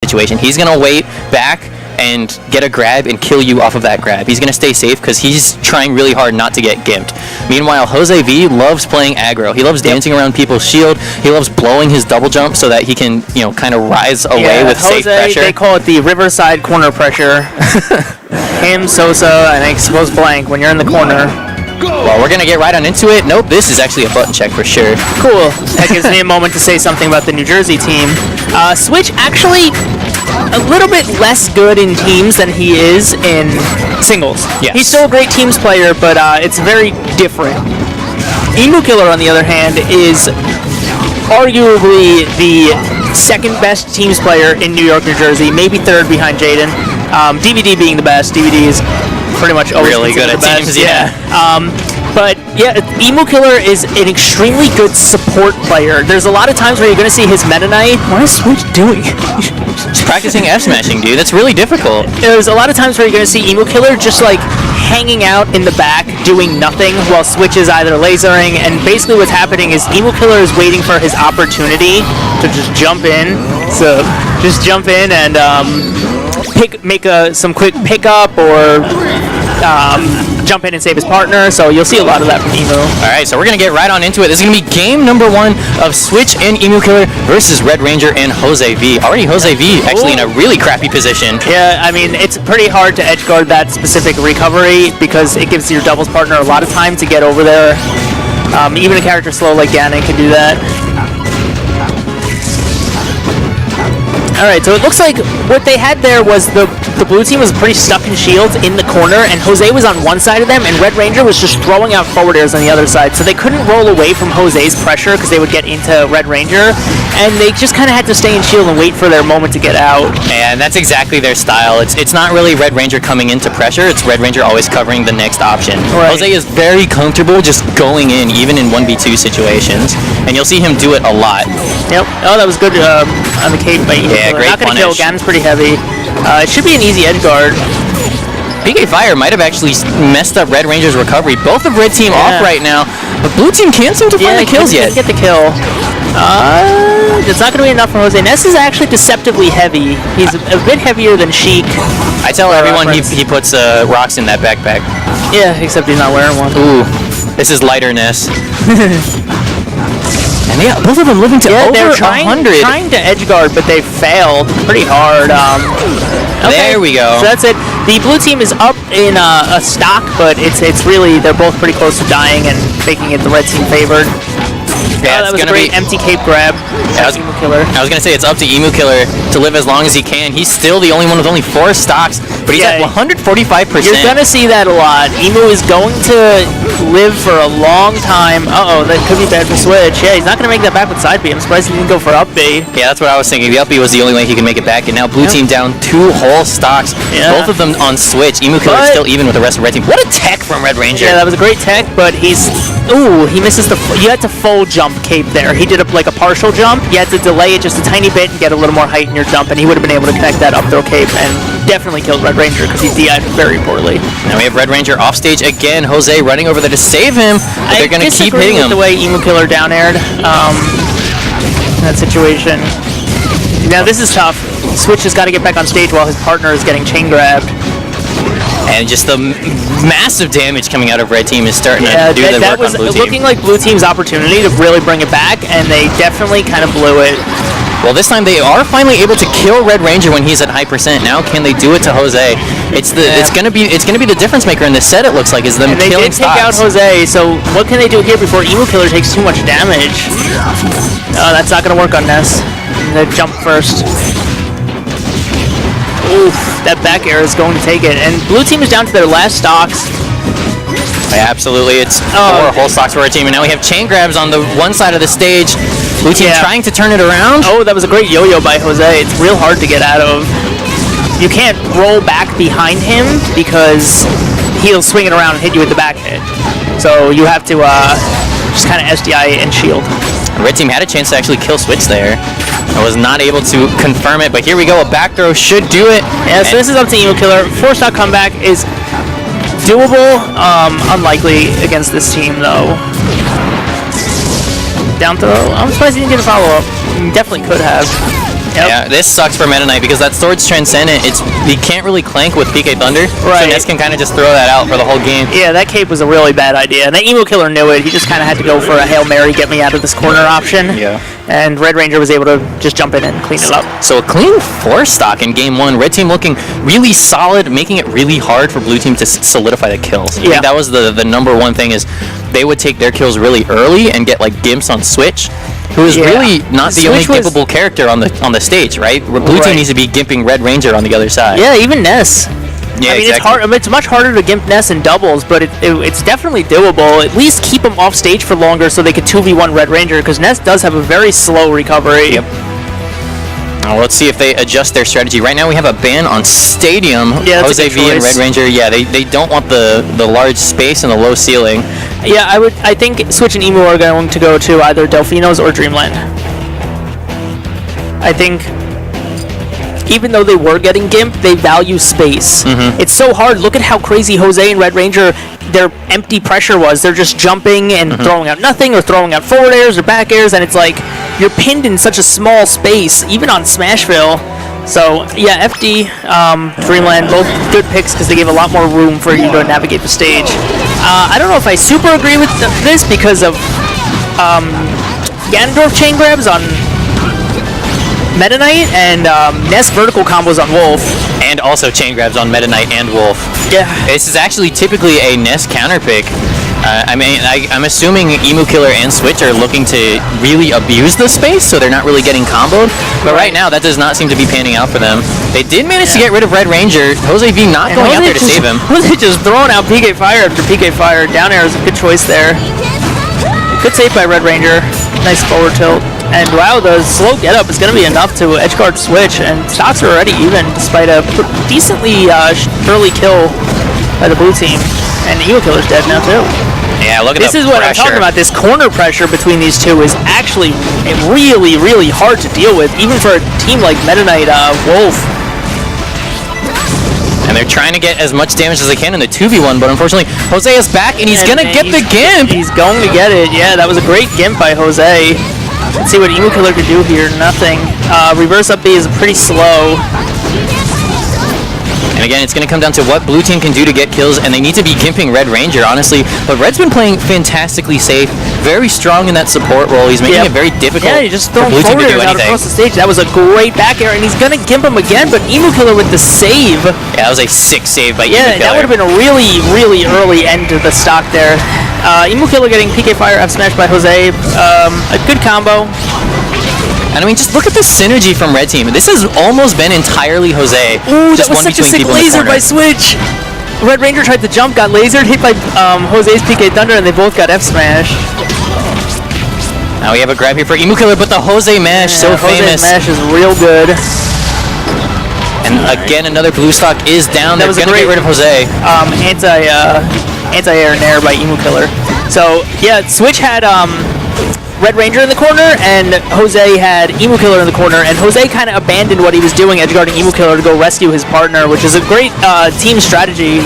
situation. He's going to wait back and get a grab and kill you off of that grab. He's going to stay safe because he's trying really hard not to get gimped. Meanwhile, Jose V loves playing aggro. He loves dancing around people's shield. He loves blowing his double jump so that he can, you know, kind of rise away with Jose, safe pressure. They call it the Riverside corner pressure. Him, Sosa, and I suppose Blank when you're in the corner. Well, we're going to get right on into it. Nope, this is actually a button check for sure. Cool. That gives me a moment to say something about the New Jersey team. Switch actually a little bit less good in teams than he is in singles. Yes. He's still a great teams player, but it's very different. Emu Killer, on the other hand, is arguably the second best teams player in New York, New Jersey, maybe third behind Jaden. DVD being the best. DVD is pretty much always really good at teams, yeah. But yeah, Emu Killer is an extremely good support player. There's a lot of times where you're going to see his Meta Knight. What is Switch doing? Just practicing F smashing, dude. That's really difficult. There's a lot of times where you're going to see Emu Killer just like hanging out in the back doing nothing while Switch is either lasering, and basically what's happening is Emu Killer is waiting for his opportunity to just jump in. So just jump in and make some quick pickup or jump in and save his partner, so you'll see a lot of that from Emu. Alright, so we're going to get right on into it. This is going to be game number 1 of Switch and Emu Killer versus Red Ranger and Jose V. Already Jose V actually in a really crappy position. Yeah, I mean, it's pretty hard to edge guard that specific recovery because it gives your doubles partner a lot of time to get over there. Even a character slow like Ganon can do that. Alright, so it looks like what they had there was the blue team was pretty stuck in shields in the corner, and Jose was on one side of them, and Red Ranger was just throwing out forward airs on the other side. So they couldn't roll away from Jose's pressure because they would get into Red Ranger, and they just kind of had to stay in shield and wait for their moment to get out. And that's exactly their style. It's not really Red Ranger coming into pressure, it's Red Ranger always covering the next option. Right. Jose is very comfortable just going in, even in 1v2 situations, and you'll see him do it a lot. Yep. Oh, that was good on the cape by Emu. Yeah, great Not gonna punish. kill. Ganon's pretty heavy. It should be an easy edge guard. PK Fire might have actually messed up Red Ranger's recovery. Both of Red Team off right now, but Blue Team can't seem to find the kills yet. Get the kill. It's not going to be enough for Jose. Ness is actually deceptively heavy. He's a bit heavier than Sheik. I tell everyone he puts rocks in that backpack. Yeah, except he's not wearing one. Ooh, this is lighter Ness. And yeah, both of them living to over they're 100. trying to edge guard, but they failed pretty hard. Okay. There we go. So that's it. The blue team is up in a stock, but it's really, they're both pretty close to dying and making it the red team favored. Yeah, that was a great empty cape grab. I was going to say it's up to Emu Killer to live as long as he can. He's still the only one with only 4 stocks, but he's at 145%. You're going to see that a lot. Emu is going to live for a long time. Uh-oh, that could be bad for Switch. Yeah, he's not going to make that back with side B. I'm surprised he didn't go for up B. Yeah, that's what I was thinking. The up B was the only way he could make it back, and now blue team down 2 whole stocks. Yeah. Both of them on Switch. Emu Killer is still even with the rest of red team. What a tech from Red Ranger. Yeah, that was a great tech, but he's... Ooh, he misses the... You had to full jump cape there. He did like a partial jump. You had to delay it just a tiny bit and get a little more height in your jump, and he would have been able to connect that up throw cape and definitely killed Red Ranger because he DI'd very poorly. Now we have Red Ranger off stage again. Jose running over there to save him, but they're going to keep hitting him. The way Emu Killer down aired in that situation. Now this is tough. Switch has got to get back on stage while his partner is getting chain grabbed. And just the massive damage coming out of Red Team is starting to do the work on Blue Team. That was looking like Blue Team's opportunity to really bring it back, and they definitely kind of blew it. Well, this time they are finally able to kill Red Ranger when he's at high percent. Now, can they do it to Jose? It's gonna be the difference maker in this set. It looks like is them killing stocks. They did take out Jose. So what can they do here before Emu Killer takes too much damage? Oh, that's not gonna work on Ness. They jump first. Oof, that back air is going to take it. And blue team is down to their last stocks. Yeah, absolutely. It's 4 whole stocks for our team. And now we have chain grabs on the one side of the stage. Blue team trying to turn it around. Oh, that was a great yo-yo by Jose. It's real hard to get out of. You can't roll back behind him because he'll swing it around and hit you with the back hit. So you have to just kind of SDI and shield. Red team had a chance to actually kill Switch there. I was not able to confirm it, but here we go. A back throw should do it. Yeah, so this is up to Emu Killer. 4-stock comeback is doable. Unlikely against this team, though. Down throw. I'm surprised he didn't get a follow-up. He definitely could have. Yeah, this sucks for Meta Knight because that sword's transcendent. You can't really clank with PK Thunder, Right. so Ness can kind of just throw that out for the whole game. Yeah, that cape was a really bad idea. And the Emo Killer knew it. He just kind of had to go for a Hail Mary, get me out of this corner option. Yeah. And Red Ranger was able to just jump in and clean it up. So a clean 4 stock in game 1. Red team looking really solid, making it really hard for blue team to solidify the kills. I think that was the number one thing is they would take their kills really early and get like Gimps on Switch, who is really not the only gimpable character on the stage, right? Blue team needs to be gimping Red Ranger on the other side. Yeah, even Ness. Yeah, I mean, exactly. it's hard. I mean, it's much harder to gimp Ness in doubles, but it's definitely doable. At least keep him off stage for longer so they could 2v1 Red Ranger, because Ness does have a very slow recovery. Yep. Now let's see if they adjust their strategy. Right now we have a ban on Stadium. Yeah, that's Jose a good V and choice. Red Ranger. Yeah, they don't want the large space and the low ceiling. Yeah, I think Switch and Emu are going to go to either Delfino's or Dreamland. I think even though they were getting Gimp, they value space. It's so hard. Look at how crazy Jose and Red Ranger, their empty pressure was. They're just jumping and throwing out nothing or throwing out forward airs or back airs, and it's like you're pinned in such a small space, even on Smashville. So, yeah, FD, Dreamland, both good picks because they gave a lot more room for you to navigate the stage. I don't know if I super agree with this because of Ganondorf chain grabs on Meta Knight and Ness vertical combos on Wolf. And also chain grabs on Meta Knight and Wolf. Yeah. This is actually typically a Ness counter pick. I'm assuming Emu Killer and Switch are looking to really abuse the space, so they're not really getting comboed. But right now, that does not seem to be panning out for them. They did manage to get rid of Red Ranger. Jose V not going out there to save him. Jose just throwing out PK Fire after PK Fire. Down air is a good choice there. Good save by Red Ranger. Nice forward tilt. And wow, the slow get up is going to be enough to edgeguard Switch, and stocks are already even despite a decently early kill by the blue team. And Emu Killer's dead now too. Yeah, look at this is what I'm talking about. This corner pressure between these two is actually really, really hard to deal with, even for a team like Meta Knight Wolf. And they're trying to get as much damage as they can in the 2v1, but unfortunately, Jose is back, and he's going to get the Gimp! He's going to get it. Yeah, that was a great Gimp by Jose. Let's see what Emu Killer could do here. Nothing. Reverse up B is pretty slow. And again, it's going to come down to what blue team can do to get kills, and they need to be gimping Red Ranger, honestly. But Red's been playing fantastically safe, very strong in that support role. He's making it very difficult he's just for throwing blue team to forward do out anything. across the stage. That was a great back air, and he's going to gimp him again, but Emu Killer with the save. Yeah, that was a sick save by Emu Yeah, Killer. that would have been a really, really early end to the stock there. Emu Killer getting PK Fire F smash by Jose. A good combo. And I mean, just look at the synergy from Red Team. This has almost been entirely Jose. Ooh, just that was one such a between sick people in the laser corner. by Switch. Red Ranger tried to jump, got lasered, hit by Jose's PK Thunder, and they both got F smash. Now we have a grab here for Emu Killer, but the Jose mash, so famous. Jose's mash is real good. And again, another blue stock is down. They're going to get rid of Jose. Anti-air nair by Emu Killer. So, yeah, Switch had Red Ranger in the corner, and Jose had Emu Killer in the corner, and Jose kind of abandoned what he was doing, edgeguarding Emu Killer to go rescue his partner, which is a great team strategy.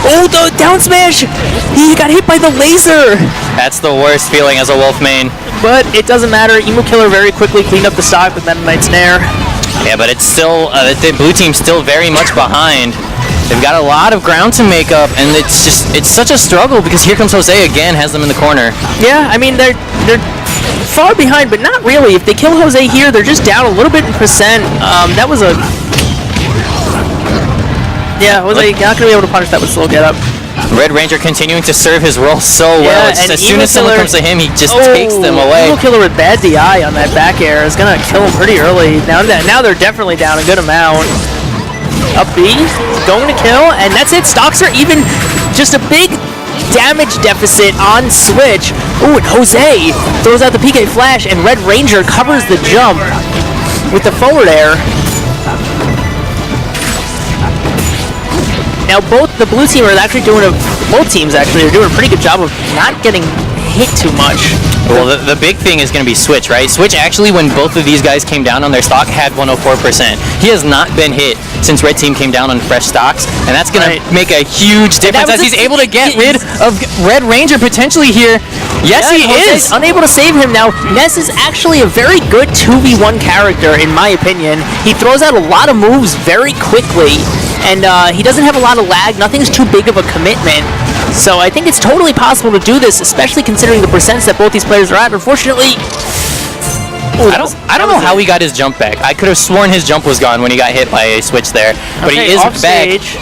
Oh, the down smash! He got hit by the laser! That's the worst feeling as a Wolf main. But it doesn't matter. Emu Killer very quickly cleaned up the stock with Meta Knight's Nair. Yeah, but it's still, the blue team's still very much behind. They've got a lot of ground to make up, and it's such a struggle because here comes Jose again, has them in the corner. Yeah, I mean, they're far behind, but not really. If they kill Jose here, they're just down a little bit in percent. That was a... Yeah, Jose not going to be able to punish that with slow get up. Red Ranger continuing to serve his role so well. It's and as soon as someone comes to him, he just takes them away. Emu Killer with bad DI on that back air is going to kill him pretty early. Now they're definitely down a good amount. Up B, going to kill, and that's it. Stocks are even. Just a big damage deficit on Switch. Ooh, and Jose throws out the PK Flash, and Red Ranger covers the jump with the forward air. Now both the blue team are actually both teams actually are doing a pretty good job of not getting hit too much. Well, the big thing is going to be Switch, right? Switch actually, when both of these guys came down on their stock, had 104%. He has not been hit since Red Team came down on fresh stocks, and that's going to make a huge difference as he's able to get rid of Red Ranger potentially here. Yes, he is! Unable to save him now. Ness is actually a very good 2v1 character, in my opinion. He throws out a lot of moves very quickly, and he doesn't have a lot of lag. Nothing's too big of a commitment. So I think it's totally possible to do this, especially considering the percents that both these players are at. Unfortunately, I don't know how he got his jump back. I could have sworn his jump was gone when he got hit by a Switch there, but he is off back. Stage.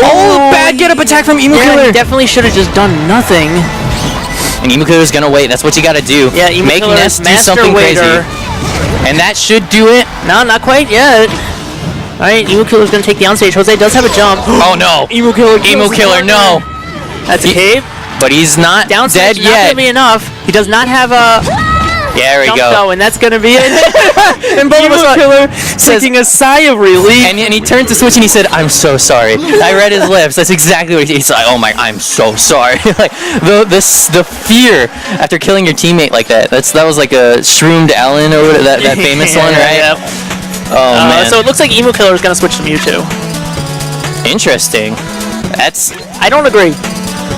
Oh, bad get up attack from Emu Killer. He definitely should have just done nothing. And Emu Killer's gonna wait. That's what you gotta do. Yeah, Emu make Killer's Ness do something crazy. And that should do it. No, not quite yet. Alright, Emu Killer's gonna take the onstage. Jose does have a jump. Oh no. Emu Killer, no. That's a cave. But he's not dead yet. Not gonna be enough. He does not have a there we jump go. though, and that's gonna be it. And Emu Killer taking a sigh of relief. And he turned to Switch and he said, "I'm so sorry." I read his lips. That's exactly what he's like. Oh my, I'm so sorry. Like the fear after killing your teammate like that. That was like a shroomed Allen or that famous one, right? Yeah. Oh man. So it looks like Emu Killer is gonna switch to Mewtwo. Interesting. I don't agree.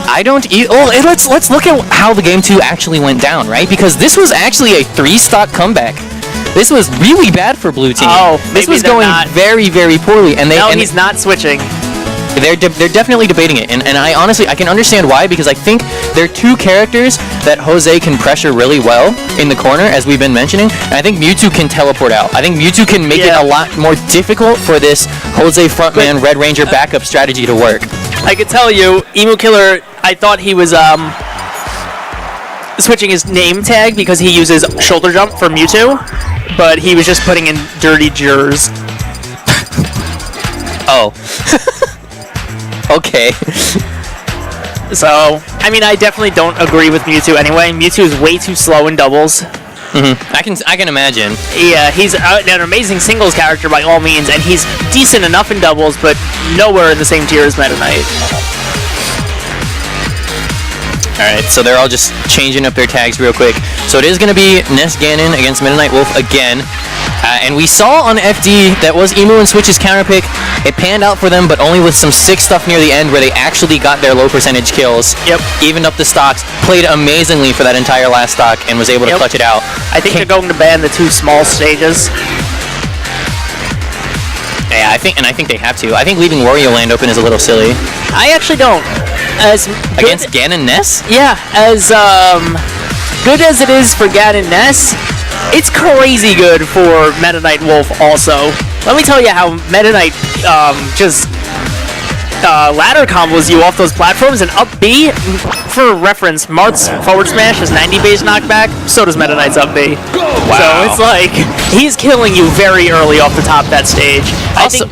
Let's look at how the game 2 actually went down, right? Because this was actually a 3-stock comeback. This was really bad for Blue Team. Oh, this was going very, very poorly, and he's not switching. They're definitely debating it, and I honestly can understand why, because I think they're two characters that Jose can pressure really well in the corner, as we've been mentioning, and I think Mewtwo can teleport out. I think Mewtwo can make it a lot more difficult for this Jose frontman Red Ranger backup strategy to work. I could tell you, Emu Killer, I thought he was switching his name tag because he uses shoulder jump for Mewtwo, but he was just putting in dirty jers. Oh. Okay. So, I mean, I definitely don't agree with Mewtwo anyway. Mewtwo is way too slow in doubles. I can imagine. Yeah, he's an amazing singles character by all means, and he's decent enough in doubles, but nowhere in the same tier as Meta Knight. Alright, so they're all just changing up their tags real quick. So it is going to be Ness Ganon against Meta Knight Wolf again. And we saw on FD that was Emu and Switch's counter pick. It panned out for them, but only with some sick stuff near the end where they actually got their low percentage kills. Yep. Evened up the stocks, played amazingly for that entire last stock, and was able to clutch it out. I think they're going to ban the two small stages. Yeah, I think they have to. I think leaving Wario Land open is a little silly. I actually don't. Against Ganon Ness? Yeah, as good as it is for Ganon Ness, it's crazy good for Meta Knight Wolf also. Let me tell you how Meta Knight just ladder combos you off those platforms, and up B, for reference, Marth's forward smash is 90 base knockback, so does Meta Knight's up B. Wow. So it's like, he's killing you very early off the top of that stage. Also,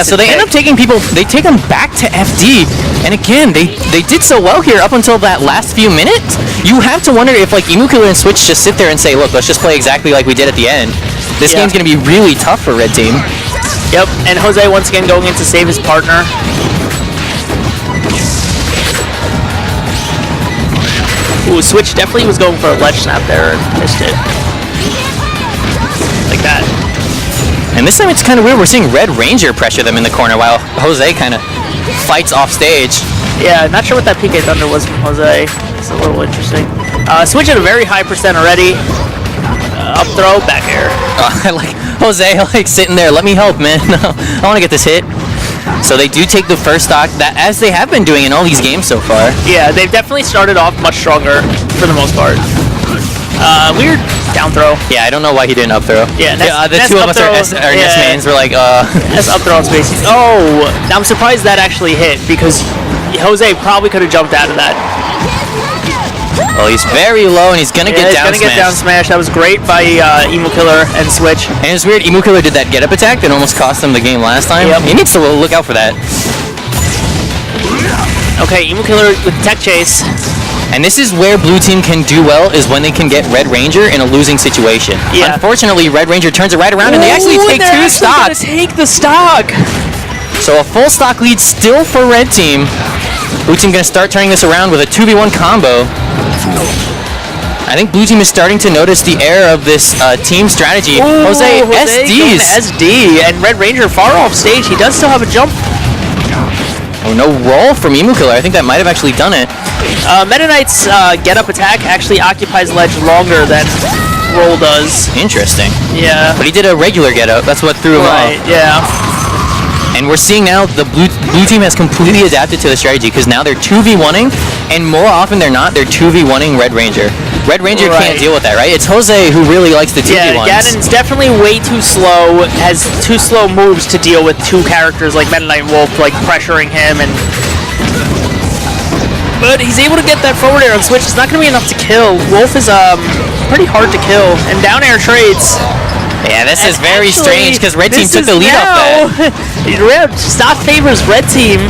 so they end up taking they take them back to FD, and again, they did so well here up until that last few minutes. You have to wonder if like Emu Killer and Switch just sit there and say, look, let's just play exactly like we did at the end. This game's going to be really tough for Red Team. Yep, and Jose once again going in to save his partner. Ooh, Switch definitely was going for a ledge snap there and missed it. Like that. And this time it's kind of weird. We're seeing Red Ranger pressure them in the corner while Jose kind of fights off stage. Yeah, not sure what that PK Thunder was from Jose. It's a little interesting. Switch at a very high percent already. Up throw, back air. I like Jose sitting there. Let me help, man. No, I want to get this hit. So they do take the first stock, that as they have been doing in all these games so far. Yeah, they've definitely started off much stronger for the most part. Weird down throw. Yeah, I don't know why he didn't up throw. Yeah, the two of us are Ness mains. We're like, That's up throw on space. Oh, I'm surprised that actually hit because Jose probably could have jumped out of that. Well, he's very low, and he's going to get down smash. Get down smash. That was great by Emu Killer and Switch. And it's weird, Emu Killer did that get-up attack that almost cost him the game last time. Yep. He needs to look out for that. Okay, Emu Killer with tech chase. And this is where Blue Team can do well, is when they can get Red Ranger in a losing situation. Yeah. Unfortunately, Red Ranger turns it right around, and they actually take two stocks. Take the stock. So a full stock lead still for Red Team. Blue team going to start turning this around with a 2v1 combo. I think Blue team is starting to notice the error of this team strategy. Ooh, Jose going SDs. to SD, and Red Ranger far off stage. He does still have a jump. Oh, no roll from Emu Killer. I think that might have actually done it. Meta Knight's get-up attack actually occupies ledge longer than roll does. Interesting. Yeah. But he did a regular get-up. That's what threw him off. Right, yeah. And we're seeing now the blue team has completely adapted to the strategy because now they're 2v1ing, and more often than not, they're 2v1ing Red Ranger. Red Ranger can't deal with that, right? It's Jose who really likes the 2v1s. Yeah, Ganon's definitely way too slow, has too slow moves to deal with two characters like Meta Knight and Wolf, like pressuring him, and but he's able to get that forward air on Switch. It's not going to be enough to kill. Wolf is pretty hard to kill, and down air trades. Yeah, this is very strange because Red Team took the lead off that. Stock favors Red Team.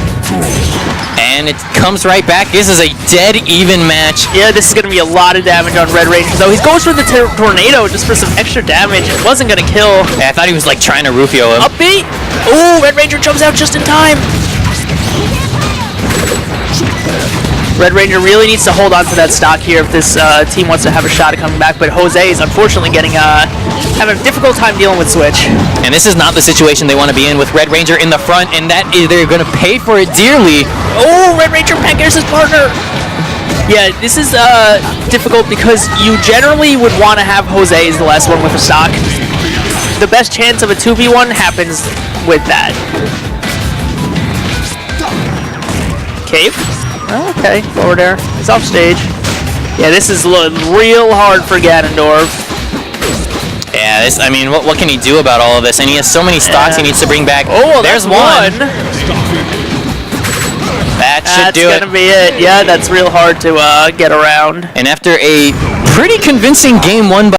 And it comes right back. This is a dead even match. Yeah, this is going to be a lot of damage on Red Ranger, though. He's going for the tornado just for some extra damage. It wasn't going to kill. Yeah, I thought he was like trying to Rufio him. Upbeat. Ooh, Red Ranger jumps out just in time. Red Ranger really needs to hold on to that stock here if this team wants to have a shot at coming back, but Jose is unfortunately having a difficult time dealing with Switch. And this is not the situation they want to be in with Red Ranger in the front, and that is, they're going to pay for it dearly. Oh, Red Ranger back airs his partner. Yeah, this is difficult because you generally would want to have Jose as the last one with a stock. The best chance of a 2v1 happens with that. Cave? Oh, okay, forward air. He's off stage. Yeah, this is real hard for Ganondorf. Yeah, this, I mean, what can he do about all of this? And he has so many stocks he needs to bring back. Oh, there's one. That should do it. That's gonna be it. Yeah, that's real hard to get around. And after a pretty convincing game won by